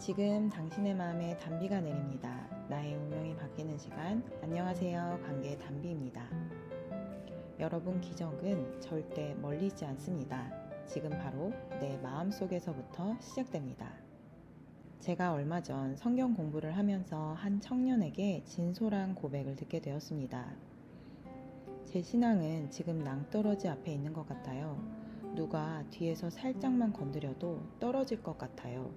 지금 당신의 마음에 단비가 내립니다. 나의 운명이 바뀌는 시간. 안녕하세요. 관계 단비입니다. 여러분, 기적은 절대 멀리 있지 않습니다. 지금 바로 내 마음속에서부터 시작됩니다. 제가 얼마 전 성경 공부를 하면서 한 청년에게 진솔한 고백을 듣게 되었습니다. 제 신앙은 지금 낭떠러지 앞에 있는 것 같아요. 누가 뒤에서 살짝만 건드려도 떨어질 것 같아요.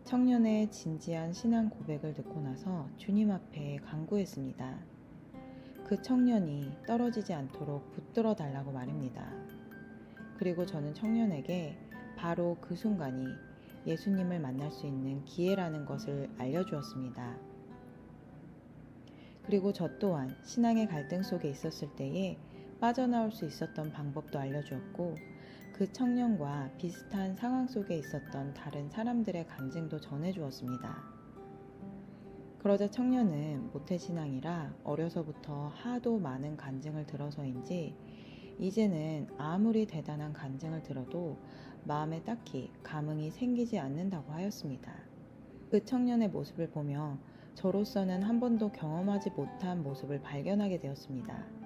청년의 진지한 신앙 고백을 듣고 나서 주님 앞에 간구했습니다. 그 청년이 떨어지지 않도록 붙들어 달라고 말입니다. 그리고 저는 청년에게 바로 그 순간이 예수님을 만날 수 있는 기회라는 것을 알려주었습니다. 그리고 저 또한 신앙의 갈등 속에 있었을 때에 빠져나올 수 있었던 방법도 알려주었고, 그 청년과 비슷한 상황 속에 있었던 다른 사람들의 간증도 전해주었습니다. 그러자 청년은 모태신앙이라 어려서부터 하도 많은 간증을 들어서인지 이제는 아무리 대단한 간증을 들어도 마음에 딱히 감흥이 생기지 않는다고 하였습니다. 그 청년의 모습을 보며 저로서는 한 번도 경험하지 못한 모습을 발견하게 되었습니다.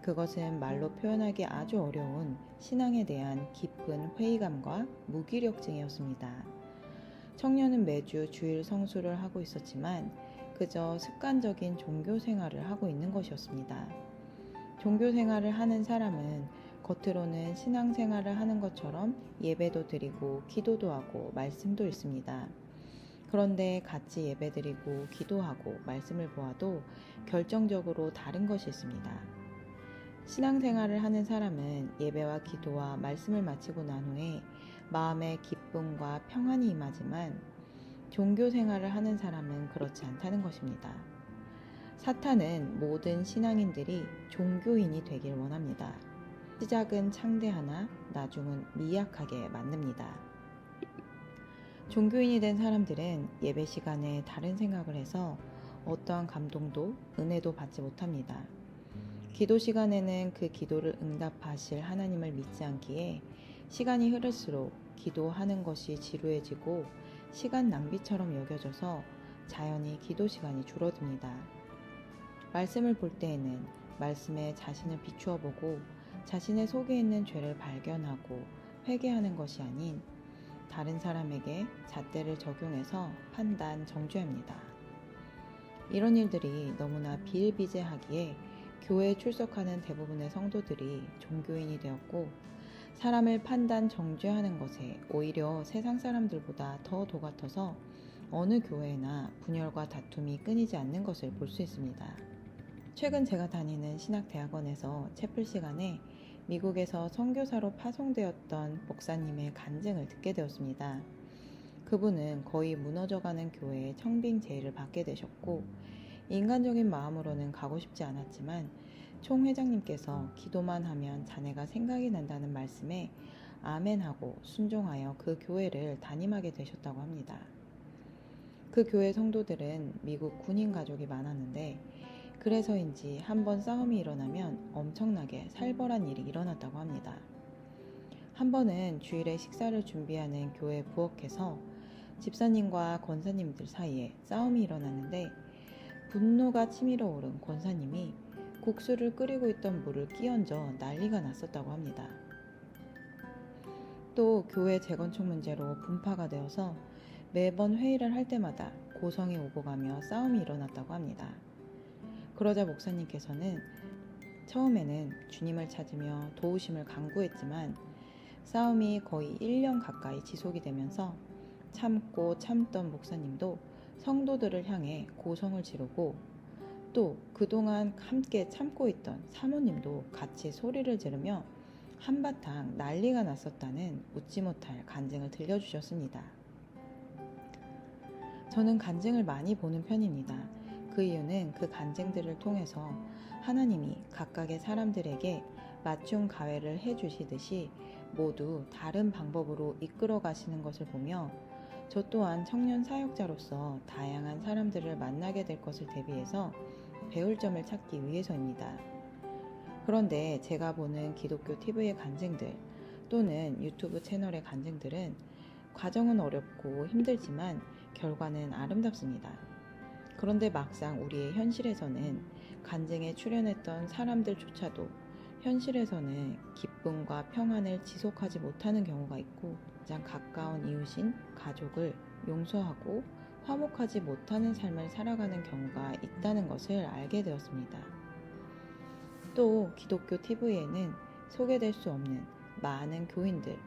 그것은 말로 표현하기 아주 어려운 신앙에 대한 깊은 회의감과 무기력증이었습니다. 청년은 매주 주일 성수를 하고 있었지만 그저 습관적인 종교 생활을 하고 있는 것이었습니다. 종교 생활을 하는 사람은 겉으로는 신앙 생활을 하는 것처럼 예배도 드리고 기도도 하고 말씀도 읽습니다. 그런데 같이 예배드리고 기도하고 말씀을 보아도 결정적으로 다른 것이 있습니다. 신앙생활을 하는 사람은 예배와 기도와 말씀을 마치고 난 후에 마음에 기쁨과 평안이 임하지만 종교생활을 하는 사람은 그렇지 않다는 것입니다. 사탄은 모든 신앙인들이 종교인이 되길 원합니다. 시작은 창대하나 나중은 미약하게 만듭니다. 종교인이 된 사람들은 예배 시간에 다른 생각을 해서 어떠한 감동도 은혜도 받지 못합니다. 기도 시간에는 그 기도를 응답하실 하나님을 믿지 않기에 시간이 흐를수록 기도하는 것이 지루해지고 시간 낭비처럼 여겨져서 자연히 기도 시간이 줄어듭니다. 말씀을 볼 때에는 말씀에 자신을 비추어 보고 자신의 속에 있는 죄를 발견하고 회개하는 것이 아닌 다른 사람에게 잣대를 적용해서 판단, 정죄합니다. 이런 일들이 너무나 비일비재하기에 교회에 출석하는 대부분의 성도들이 종교인이 되었고, 사람을 판단, 정죄하는 것에 오히려 세상 사람들보다 더 도같아서 어느 교회나 분열과 다툼이 끊이지 않는 것을 볼 수 있습니다. 최근 제가 다니는 신학대학원에서 채플 시간에 미국에서 선교사로 파송되었던 목사님의 간증을 듣게 되었습니다. 그분은 거의 무너져가는 교회에 청빙 제의를 받게 되셨고, 인간적인 마음으로는 가고 싶지 않았지만 총 회장님께서 기도만 하면 자네가 생각이 난다는 말씀에 아멘하고 순종하여 그 교회를 담임하게 되셨다고 합니다. 그 교회 성도들은 미국 군인 가족이 많았는데 그래서인지 한번 싸움이 일어나면 엄청나게 살벌한 일이 일어났다고 합니다. 한 번은 주일에 식사를 준비하는 교회 부엌에서 집사님과 권사님들 사이에 싸움이 일어났는데 분노가 치밀어 오른 권사님이 국수를 끓이고 있던 물을 끼얹어 난리가 났었다고 합니다. 또 교회 재건축 문제로 분파가 되어서 매번 회의를 할 때마다 고성이 오고 가며 싸움이 일어났다고 합니다. 그러자 목사님께서는 처음에는 주님을 찾으며 도우심을 간구했지만 싸움이 거의 1년 가까이 지속이 되면서 참고 참던 목사님도 성도들을 향해 고성을 지르고 또 그동안 함께 참고 있던 사모님도 같이 소리를 지르며 한바탕 난리가 났었다는 웃지 못할 간증을 들려주셨습니다. 저는 간증을 많이 보는 편입니다. 그 이유는 그 간증들을 통해서 하나님이 각각의 사람들에게 맞춤 가해를 해주시듯이 모두 다른 방법으로 이끌어 가시는 것을 보며 저 또한 청년 사역자로서 다양한 사람들을 만나게 될 것을 대비해서 배울 점을 찾기 위해서입니다. 그런데 제가 보는 기독교 TV의 간증들 또는 유튜브 채널의 간증들은 과정은 어렵고 힘들지만 결과는 아름답습니다. 그런데 막상 우리의 현실에서는 간증에 출연했던 사람들조차도 현실에서는 기쁨과 평안을 지속하지 못하는 경우가 있고 가장 가까운 이웃인 가족을 용서하고 화목하지 못하는 삶을 살아가는 경우가 있다는 것을 알게 되었습니다. 또 기독교 TV에는 소개될 수 없는 많은 교인들,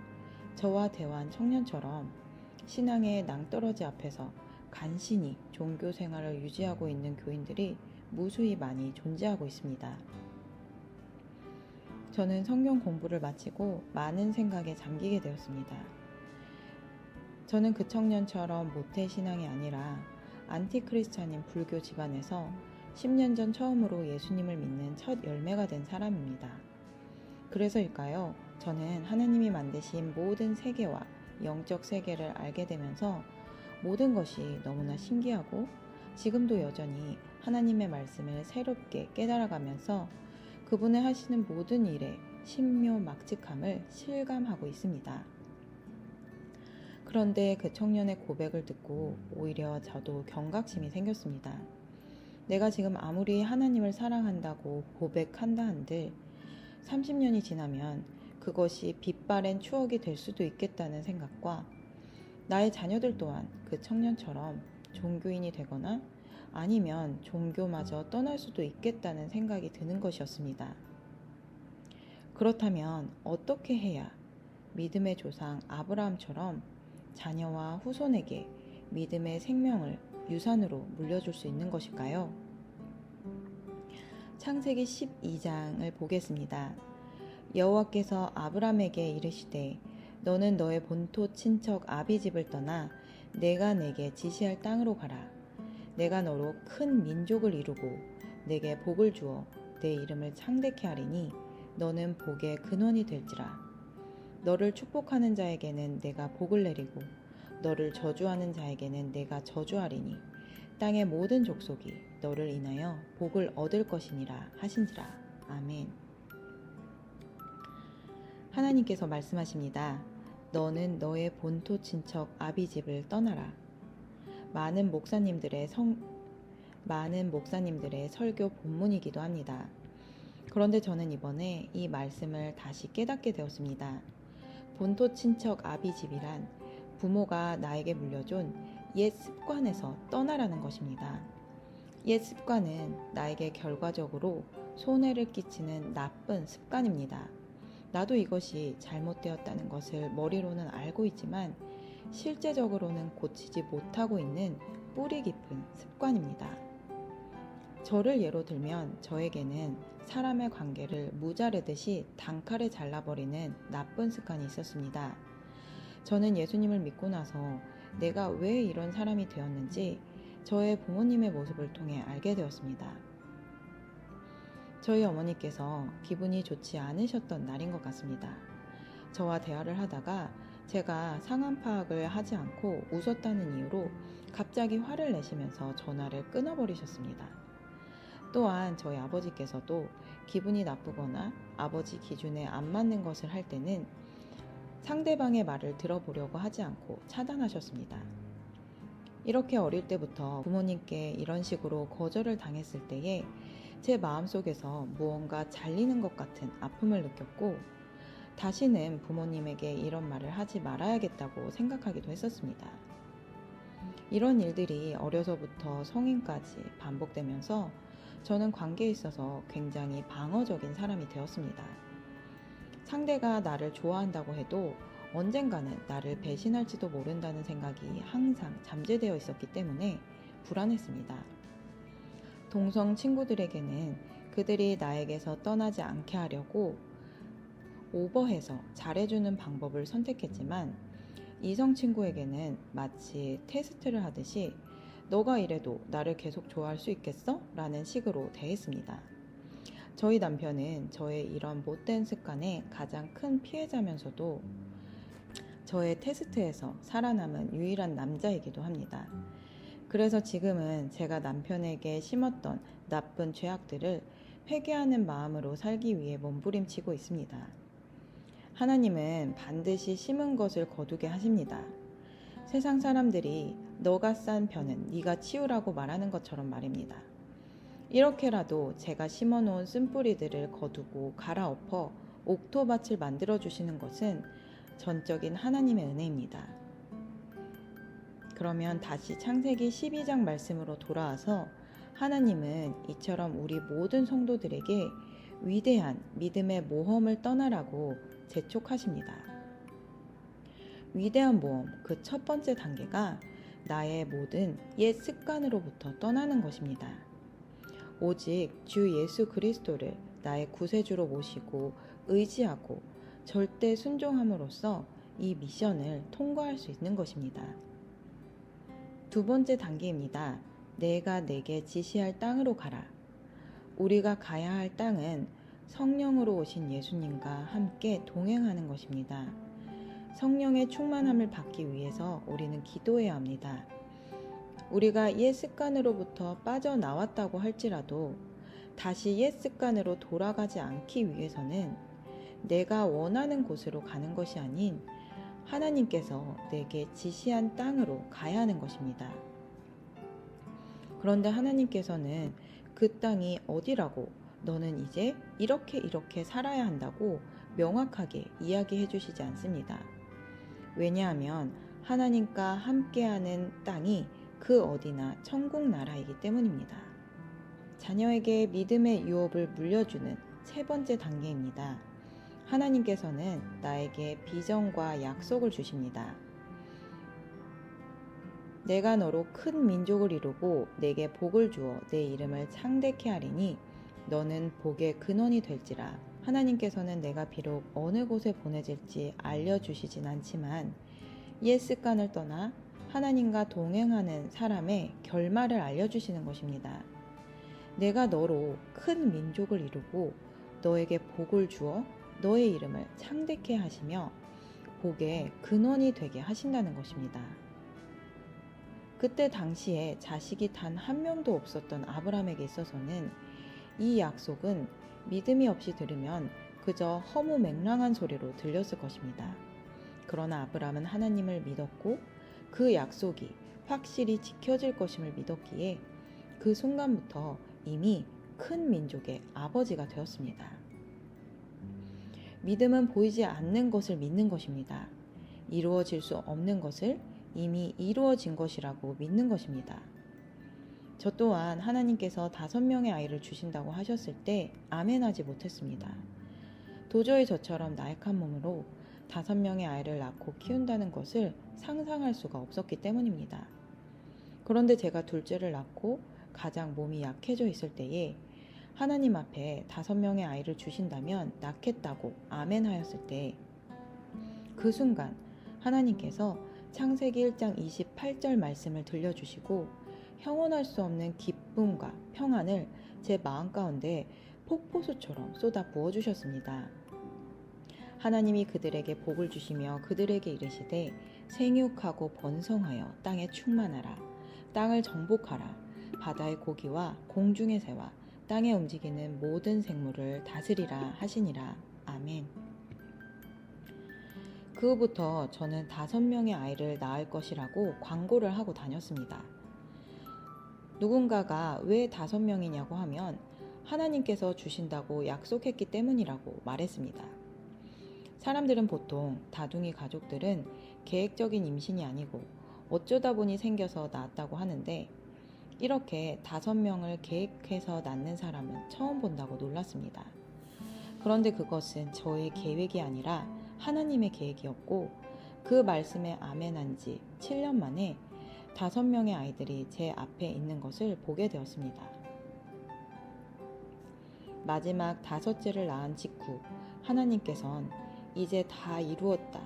저와 대화한 청년처럼 신앙의 낭떠러지 앞에서 간신히 종교 생활을 유지하고 있는 교인들이 무수히 많이 존재하고 있습니다. 저는 성경 공부를 마치고 많은 생각에 잠기게 되었습니다. 저는 그 청년처럼 모태신앙이 아니라 안티크리스찬인 불교 집안에서 10년 전 처음으로 예수님을 믿는 첫 열매가 된 사람입니다. 그래서일까요? 저는 하나님이 만드신 모든 세계와 영적 세계를 알게 되면서 모든 것이 너무나 신기하고 지금도 여전히 하나님의 말씀을 새롭게 깨달아가면서 그분의 하시는 모든 일에 신묘막측함을 실감하고 있습니다. 그런데 그 청년의 고백을 듣고 오히려 저도 경각심이 생겼습니다. 내가 지금 아무리 하나님을 사랑한다고 고백한다 한들 30년이 지나면 그것이 빛바랜 추억이 될 수도 있겠다는 생각과 나의 자녀들 또한 그 청년처럼 종교인이 되거나 아니면 종교마저 떠날 수도 있겠다는 생각이 드는 것이었습니다. 그렇다면 어떻게 해야 믿음의 조상 아브라함처럼 자녀와 후손에게 믿음의 생명을 유산으로 물려줄 수 있는 것일까요? 창세기 12장을 보겠습니다. 여호와께서 아브라함에게 이르시되 너는 너의 본토 친척 아비집을 떠나 내가 내게 지시할 땅으로 가라. 내가 너로 큰 민족을 이루고 내게 복을 주어 내 이름을 창대케 하리니 너는 복의 근원이 될지라. 너를 축복하는 자에게는 내가 복을 내리고 너를 저주하는 자에게는 내가 저주하리니 땅의 모든 족속이 너를 인하여 복을 얻을 것이니라 하신지라. 아멘. 하나님께서 말씀하십니다. 너는 너의 본토 친척 아비집을 떠나라. 많은 목사님들의 설교 본문이기도 합니다. 그런데 저는 이번에 이 말씀을 다시 깨닫게 되었습니다. 본토 친척 아비집이란 부모가 나에게 물려준 옛 습관에서 떠나라는 것입니다. 옛 습관은 나에게 결과적으로 손해를 끼치는 나쁜 습관입니다. 나도 이것이 잘못되었다는 것을 머리로는 알고 있지만 실제적으로는 고치지 못하고 있는 뿌리 깊은 습관입니다. 저를 예로 들면 저에게는 사람의 관계를 무자르듯이 단칼에 잘라버리는 나쁜 습관이 있었습니다. 저는 예수님을 믿고 나서 내가 왜 이런 사람이 되었는지 저의 부모님의 모습을 통해 알게 되었습니다. 저희 어머니께서 기분이 좋지 않으셨던 날인 것 같습니다. 저와 대화를 하다가 제가 상황 파악을 하지 않고 웃었다는 이유로 갑자기 화를 내시면서 전화를 끊어버리셨습니다. 또한 저희 아버지께서도 기분이 나쁘거나 아버지 기준에 안 맞는 것을 할 때는 상대방의 말을 들어보려고 하지 않고 차단하셨습니다. 이렇게 어릴 때부터 부모님께 이런 식으로 거절을 당했을 때에 제 마음속에서 무언가 잘리는 것 같은 아픔을 느꼈고 다시는 부모님에게 이런 말을 하지 말아야겠다고 생각하기도 했었습니다. 이런 일들이 어려서부터 성인까지 반복되면서 저는 관계에 있어서 굉장히 방어적인 사람이 되었습니다. 상대가 나를 좋아한다고 해도 언젠가는 나를 배신할지도 모른다는 생각이 항상 잠재되어 있었기 때문에 불안했습니다. 동성 친구들에게는 그들이 나에게서 떠나지 않게 하려고 오버해서 잘해주는 방법을 선택했지만 이성 친구에게는 마치 테스트를 하듯이 너가 이래도 나를 계속 좋아할 수 있겠어? 라는 식으로 대했습니다. 저희 남편은 저의 이런 못된 습관의 가장 큰 피해자면서도 저의 테스트에서 살아남은 유일한 남자이기도 합니다. 그래서 지금은 제가 남편에게 심었던 나쁜 죄악들을 회개하는 마음으로 살기 위해 몸부림치고 있습니다. 하나님은 반드시 심은 것을 거두게 하십니다. 세상 사람들이 너가 싼 벼는 네가 치우라고 말하는 것처럼 말입니다. 이렇게라도 제가 심어놓은 쓴뿌리들을 거두고 갈아엎어 옥토밭을 만들어주시는 것은 전적인 하나님의 은혜입니다. 그러면 다시 창세기 12장 말씀으로 돌아와서 하나님은 이처럼 우리 모든 성도들에게 위대한 믿음의 모험을 떠나라고 재촉하십니다. 위대한 모험, 그 첫 번째 단계가 나의 모든 옛 습관으로부터 떠나는 것입니다. 오직 주 예수 그리스도를 나의 구세주로 모시고 의지하고 절대 순종함으로써 이 미션을 통과할 수 있는 것입니다. 두 번째 단계입니다. 내가 내게 지시할 땅으로 가라. 우리가 가야 할 땅은 성령으로 오신 예수님과 함께 동행하는 것입니다. 성령의 충만함을 받기 위해서 우리는 기도해야 합니다. 우리가 옛 습관으로부터 빠져나왔다고 할지라도 다시 옛 습관으로 돌아가지 않기 위해서는 내가 원하는 곳으로 가는 것이 아닌 하나님께서 내게 지시한 땅으로 가야 하는 것입니다. 그런데 하나님께서는 그 땅이 어디라고 너는 이제 이렇게 살아야 한다고 명확하게 이야기해 주시지 않습니다. 왜냐하면 하나님과 함께하는 땅이 그 어디나 천국 나라이기 때문입니다. 자녀에게 믿음의 유업을 물려주는 세 번째 단계입니다. 하나님께서는 나에게 비전과 약속을 주십니다. 내가 너로 큰 민족을 이루고 내게 복을 주어 내 이름을 창대케 하리니 너는 복의 근원이 될지라. 하나님께서는 내가 비록 어느 곳에 보내질지 알려주시진 않지만 옛 습관을 떠나 하나님과 동행하는 사람의 결말을 알려주시는 것입니다. 내가 너로 큰 민족을 이루고 너에게 복을 주어 너의 이름을 창대케 하시며 복의 근원이 되게 하신다는 것입니다. 그때 당시에 자식이 단 한 명도 없었던 아브라함에게 있어서는 이 약속은 믿음이 없이 들으면 그저 허무맹랑한 소리로 들렸을 것입니다. 그러나 아브라함은 하나님을 믿었고 그 약속이 확실히 지켜질 것임을 믿었기에 그 순간부터 이미 큰 민족의 아버지가 되었습니다. 믿음은 보이지 않는 것을 믿는 것입니다. 이루어질 수 없는 것을 이미 이루어진 것이라고 믿는 것입니다. 저 또한 하나님께서 5명의 아이를 주신다고 하셨을 때 아멘하지 못했습니다. 도저히 저처럼 나약한 몸으로 5명의 아이를 낳고 키운다는 것을 상상할 수가 없었기 때문입니다. 그런데 제가 둘째를 낳고 가장 몸이 약해져 있을 때에 하나님 앞에 5명의 아이를 주신다면 낳겠다고 아멘하였을 때 그 순간 하나님께서 창세기 1장 28절 말씀을 들려주시고 형언할 수 없는 기쁨과 평안을 제 마음 가운데 폭포수처럼 쏟아 부어주셨습니다. 하나님이 그들에게 복을 주시며 그들에게 이르시되 생육하고 번성하여 땅에 충만하라. 땅을 정복하라. 바다의 고기와 공중의 새와 땅에 움직이는 모든 생물을 다스리라 하시니라. 아멘. 그 후부터 저는 5명의 아이를 낳을 것이라고 광고를 하고 다녔습니다. 누군가가 왜 5명이냐고 하면 하나님께서 주신다고 약속했기 때문이라고 말했습니다. 사람들은 보통 다둥이 가족들은 계획적인 임신이 아니고 어쩌다 보니 생겨서 낳았다고 하는데 이렇게 5명을 계획해서 낳는 사람은 처음 본다고 놀랐습니다. 그런데 그것은 저의 계획이 아니라 하나님의 계획이었고 그 말씀에 아멘한 지 7년 만에 5명의 아이들이 제 앞에 있는 것을 보게 되었습니다. 마지막 5째를 낳은 직후 하나님께서는 이제 다 이루었다,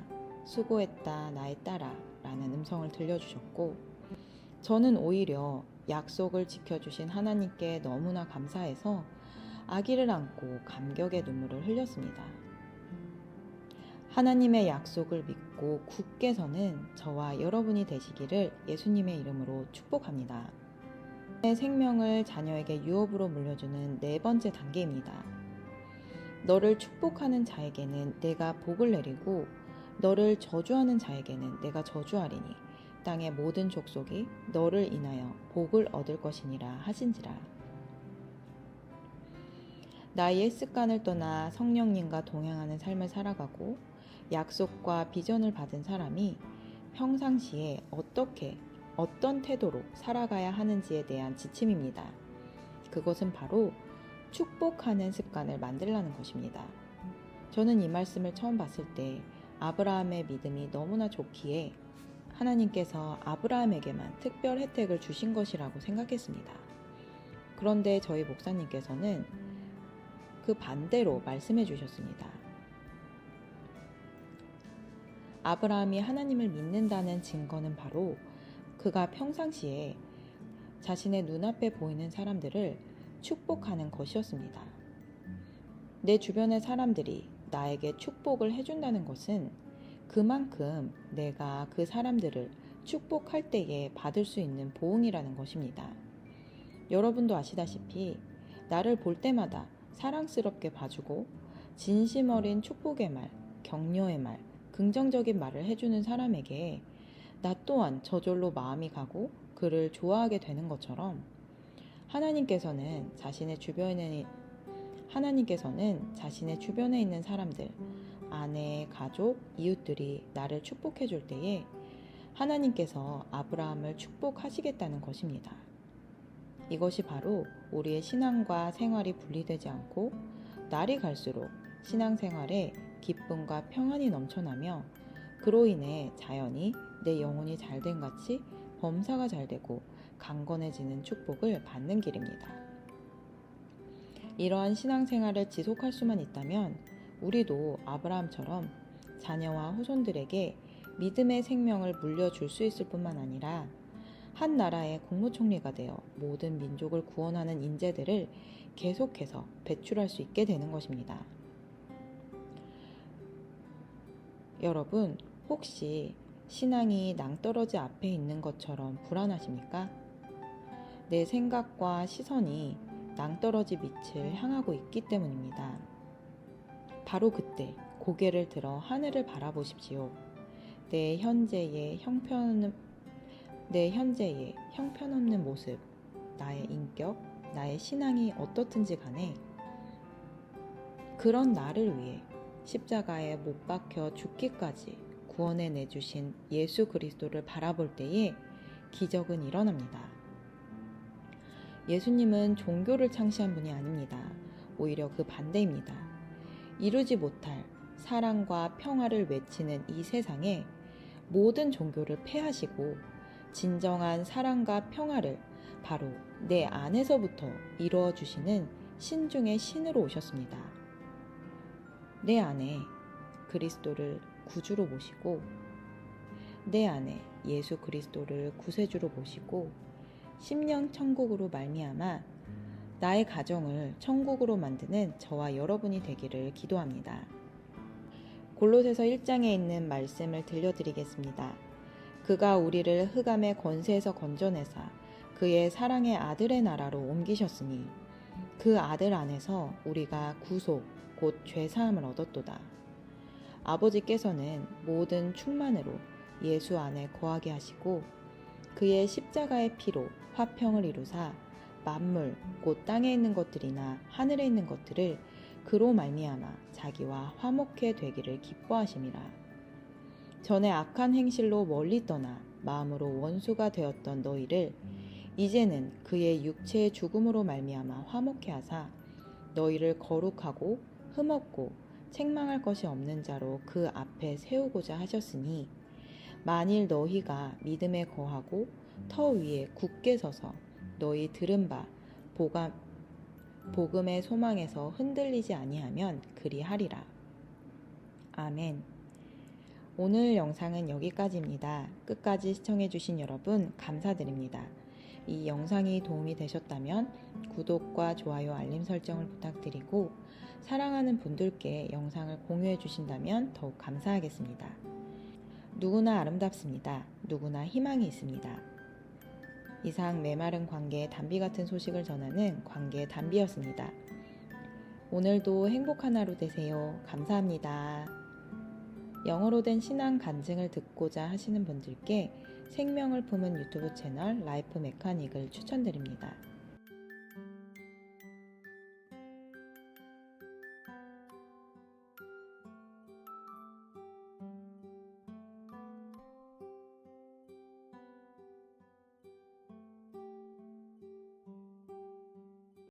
수고했다 나의 딸아 라는 음성을 들려주셨고 저는 오히려 약속을 지켜주신 하나님께 너무나 감사해서 아기를 안고 감격의 눈물을 흘렸습니다. 하나님의 약속을 믿고 굳게 서는 저와 여러분이 되시기를 예수님의 이름으로 축복합니다. 내 생명을 자녀에게 유업으로 물려주는 4번째 단계입니다. 너를 축복하는 자에게는 내가 복을 내리고 너를 저주하는 자에게는 내가 저주하리니 땅의 모든 족속이 너를 인하여 복을 얻을 것이니라 하신지라. 나의 습관을 떠나 성령님과 동행하는 삶을 살아가고 약속과 비전을 받은 사람이 평상시에 어떤 태도로 살아가야 하는지에 대한 지침입니다. 그것은 바로 축복하는 습관을 만들라는 것입니다. 저는 이 말씀을 처음 봤을 때 아브라함의 믿음이 너무나 좋기에 하나님께서 아브라함에게만 특별 혜택을 주신 것이라고 생각했습니다. 그런데 저희 목사님께서는 그 반대로 말씀해 주셨습니다. 아브라함이 하나님을 믿는다는 증거는 바로 그가 평상시에 자신의 눈앞에 보이는 사람들을 축복하는 것이었습니다. 내 주변의 사람들이 나에게 축복을 해준다는 것은 그만큼 내가 그 사람들을 축복할 때에 받을 수 있는 보응이라는 것입니다. 여러분도 아시다시피 나를 볼 때마다 사랑스럽게 봐주고 진심 어린 축복의 말, 격려의 말, 긍정적인 말을 해주는 사람에게 나 또한 저절로 마음이 가고 그를 좋아하게 되는 것처럼 하나님께서는 자신의 주변에 있는 사람들, 아내, 가족, 이웃들이 나를 축복해 줄 때에 하나님께서 아브라함을 축복하시겠다는 것입니다. 이것이 바로 우리의 신앙과 생활이 분리되지 않고 날이 갈수록 신앙생활에 기쁨과 평안이 넘쳐나며 그로 인해 자연히 내 영혼이 잘된 같이 범사가 잘되고 강건해지는 축복을 받는 길입니다. 이러한 신앙생활을 지속할 수만 있다면 우리도 아브라함처럼 자녀와 후손들에게 믿음의 생명을 물려줄 수 있을 뿐만 아니라 한 나라의 국무총리가 되어 모든 민족을 구원하는 인재들을 계속해서 배출할 수 있게 되는 것입니다. 여러분, 혹시 신앙이 낭떠러지 앞에 있는 것처럼 불안하십니까? 내 생각과 시선이 낭떠러지 밑을 향하고 있기 때문입니다. 바로 그때 고개를 들어 하늘을 바라보십시오. 내 현재의 형편없는 모습, 나의 인격, 나의 신앙이 어떻든지 간에 그런 나를 위해 십자가에 못 박혀 죽기까지 구원해 내주신 예수 그리스도를 바라볼 때에 기적은 일어납니다. 예수님은 종교를 창시한 분이 아닙니다. 오히려 그 반대입니다. 이루지 못할 사랑과 평화를 외치는 이 세상에 모든 종교를 폐하시고 진정한 사랑과 평화를 바로 내 안에서부터 이루어 주시는 신 중의 신으로 오셨습니다. 내 안에 그리스도를 구주로 모시고 내 안에 예수 그리스도를 구세주로 모시고 심령 천국으로 말미암아 나의 가정을 천국으로 만드는 저와 여러분이 되기를 기도합니다. 골로새서 1장에 있는 말씀을 들려드리겠습니다. 그가 우리를 흑암의 권세에서 건져내사 그의 사랑의 아들의 나라로 옮기셨으니 그 아들 안에서 우리가 구속 곧 죄사함을 얻었도다. 아버지께서는 모든 충만으로 예수 안에 거하게 하시고 그의 십자가의 피로 화평을 이루사 만물 곧 땅에 있는 것들이나 하늘에 있는 것들을 그로 말미암아 자기와 화목해 되기를 기뻐하심이라. 전에 악한 행실로 멀리 떠나 마음으로 원수가 되었던 너희를 이제는 그의 육체의 죽음으로 말미암아 화목해 하사 너희를 거룩하고 흠없고 책망할 것이 없는 자로 그 앞에 세우고자 하셨으니 만일 너희가 믿음에 거하고 터 위에 굳게 서서 너희 들은 바 복음의 소망에서 흔들리지 아니하면 그리하리라. 아멘. 오늘 영상은 여기까지입니다. 끝까지 시청해주신 여러분 감사드립니다. 이 영상이 도움이 되셨다면 구독과 좋아요, 알림 설정을 부탁드리고 사랑하는 분들께 영상을 공유해 주신다면 더욱 감사하겠습니다. 누구나 아름답습니다. 누구나 희망이 있습니다. 이상 메마른 관계의 단비 같은 소식을 전하는 관계의 단비였습니다. 오늘도 행복한 하루 되세요. 감사합니다. 영어로 된 신앙 간증을 듣고자 하시는 분들께 생명을 품은 유튜브 채널 라이프 메카닉을 추천드립니다.